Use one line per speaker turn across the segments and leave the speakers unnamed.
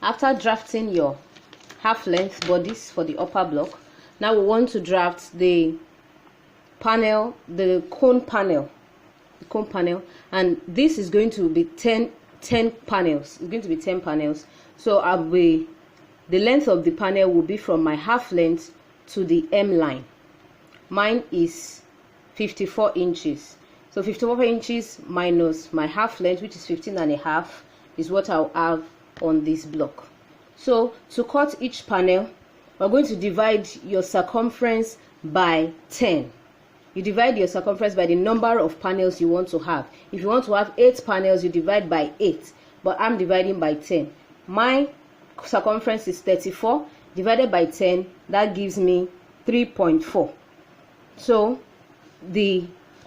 After drafting your half length bodies for the upper block, now we want to draft the panel, the cone panel, and this is going to be 10 panels. It's going to be 10 panels. So the length of the panel will be from my half length to the M line. Mine is 54 inches. So 54 inches minus my half length, which is 15.5, is what I'll have on this block. So to cut each panel, we're going to divide your circumference by 10. You divide your circumference by the number of panels you want to have. If you want to have 8 panels, you divide by 8, but I'm dividing by 10. My circumference is 34 divided by 10, that gives me 3.4. So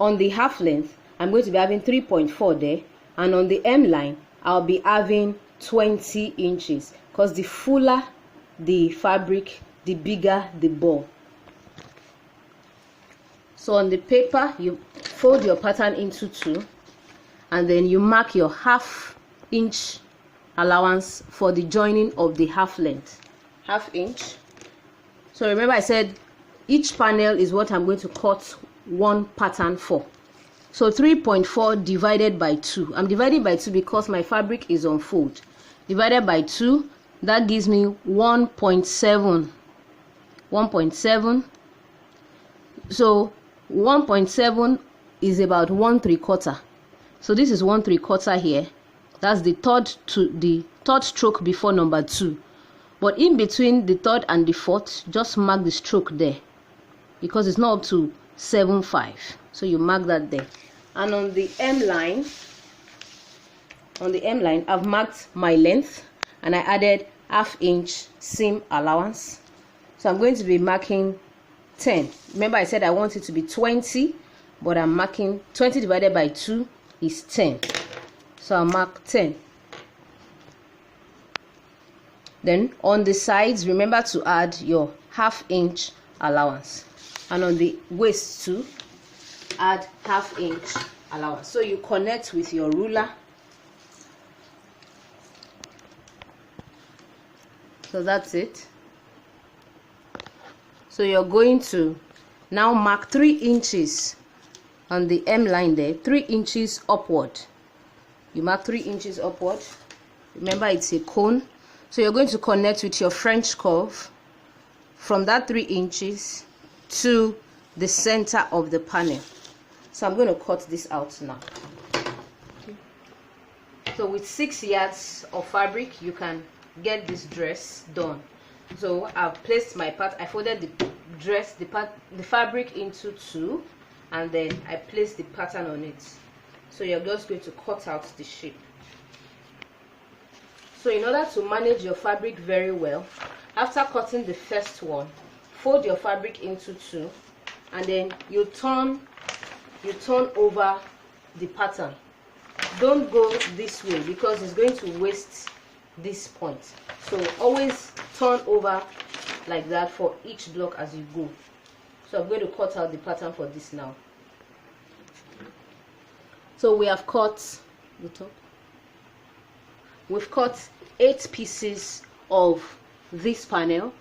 on the half length, I'm going to be having 3.4 there, and on the M line I'll be having 20 inches, because the fuller the fabric, the bigger the ball. So on the paper, you fold your pattern into 2, and then you mark your half-inch allowance for the joining of the half length, half inch. So remember I said each panel is what I'm going to cut one pattern for. So 3.4 divided by 2. I'm dividing by 2 because my fabric is on fold. Divided by 2, that gives me 1.7. 1.7. So 1.7 is about 1/3. So this is 1/3 here. That's the third stroke before number 2. But in between the third and the fourth, just mark the stroke there, because it's not up to 7.5. So you mark that there. And on the M line, I've marked my length, and I added half-inch seam allowance. So I'm going to be marking 10. Remember I said I want it to be 20, but I'm marking 20 divided by 2 is 10. So I'll mark 10. Then on the sides, remember to add your half-inch allowance, and on the waist too, add half-inch allowance. So you connect with your ruler. So that's it. So you're going to now mark 3 inches on the M line there, 3 inches upward. You mark 3 inches upward. Remember it's a cone. So you're going to connect with your French curve from that 3 inches to the center of the panel. So I'm going to cut this out now. So with 6 yards of fabric, you can get this dress done. So I've placed my part. I folded the fabric into 2, and then I placed the pattern on it. So you're just going to cut out the shape. So in order to manage your fabric very well, after cutting the first one, fold your fabric into 2, and then you turn over the pattern. Don't go this way because it's going to waste this point. So always turn over like that for each block as you go. So I'm going to cut out the pattern for this now. So we have cut the top. We've cut 8 pieces of this panel.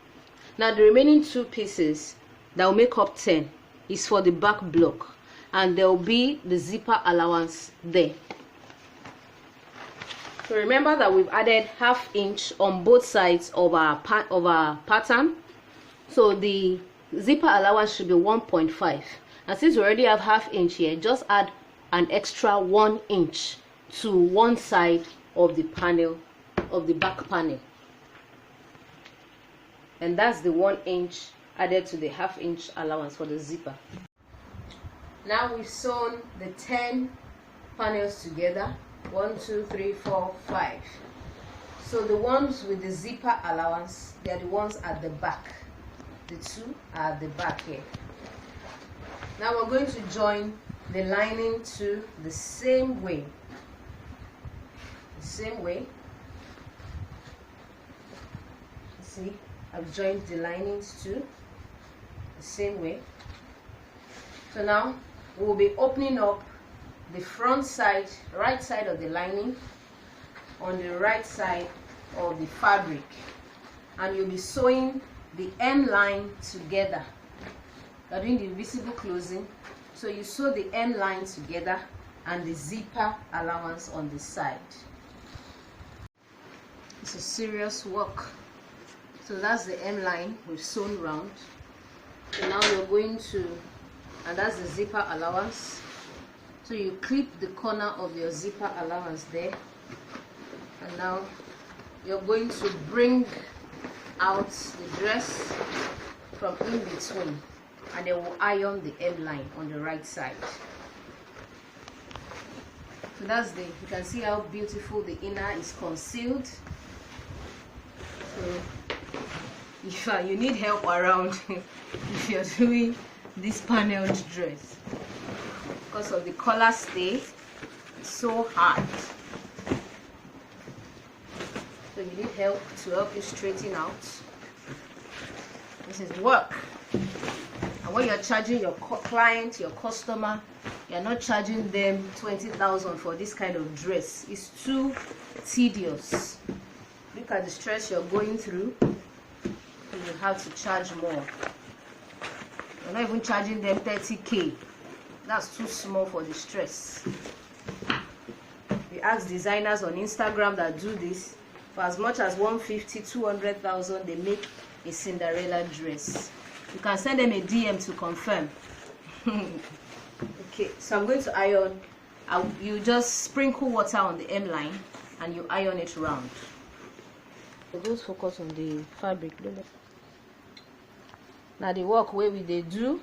Now the remaining 2 pieces that will make up 10 is for the back block, and there will be the zipper allowance there. So remember that we've added half-inch on both sides of our pattern. So the zipper allowance should be 1.5, and since we already have half-inch here, just add an extra 1 inch to one side of the panel, of the back panel, and that's the 1 inch added to the half-inch allowance for the zipper. Now we've sewn the 10 panels together. 1, 2, 3, 4, 5. So the ones with the zipper allowance, they are the ones at the back. The 2 are at the back here. Now we're going to join the lining to the same way. See, I've joined the linings to the same way. So now we'll be opening up the front side, right side of the lining on the right side of the fabric, and you'll be sewing the hem line together. You're doing the visible closing, so you sew the hem line together and the zipper allowance on the side. It's a serious work. So that's the hem line we've sewn round. So now you're going to, and that's the zipper allowance. So you clip the corner of your zipper allowance there, and now you're going to bring out the dress from in between, and then we'll iron the hem line on the right side. So that's you can see how beautiful the inner is concealed. So if you need help around if you're doing this paneled dress, because of the collar stay, it's so hard. So you need help to help you straighten out. This is work. And when you're charging your client, your customer, you're not charging them 20,000 for this kind of dress. It's too tedious. Look at the stress you're going through. You have to charge more. You're not even charging them 30K. That's too small for the stress. We ask designers on Instagram that do this, for as much as 150, 200,000, they make a Cinderella dress. You can send them a DM to confirm. Okay, so I'm going to iron. You just sprinkle water on the hem line and you iron it round. So just focus on the fabric. Now the work where they do.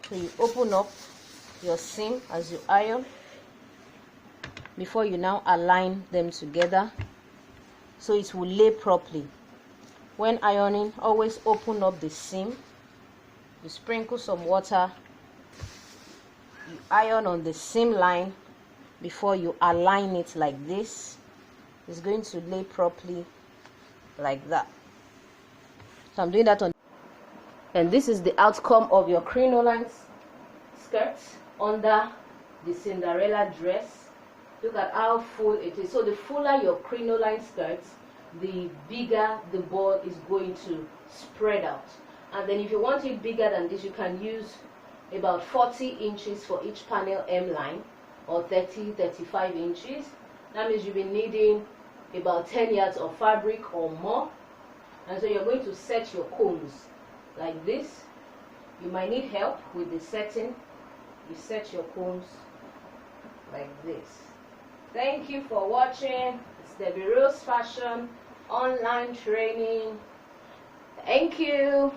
So you open up your seam as you iron before you now align them together so it will lay properly. When ironing, always open up the seam. You sprinkle some water, you iron on the seam line before you align it like this. It's going to lay properly like that. So I'm doing that on, and this is the outcome of your crinoline skirt under the Cinderella dress. Look at how full it is. So the fuller your crinoline skirt, the bigger the ball is going to spread out. And then if you want it bigger than this, you can use about 40 inches for each panel hem line, or 30-35 inches. That means you'll be needing about 10 yards of fabric or more. And so you're going to set your combs like this. You might need help with the setting. You set your combs like this. Thank you for watching. It's Debbie Rose Fashion online training. Thank you.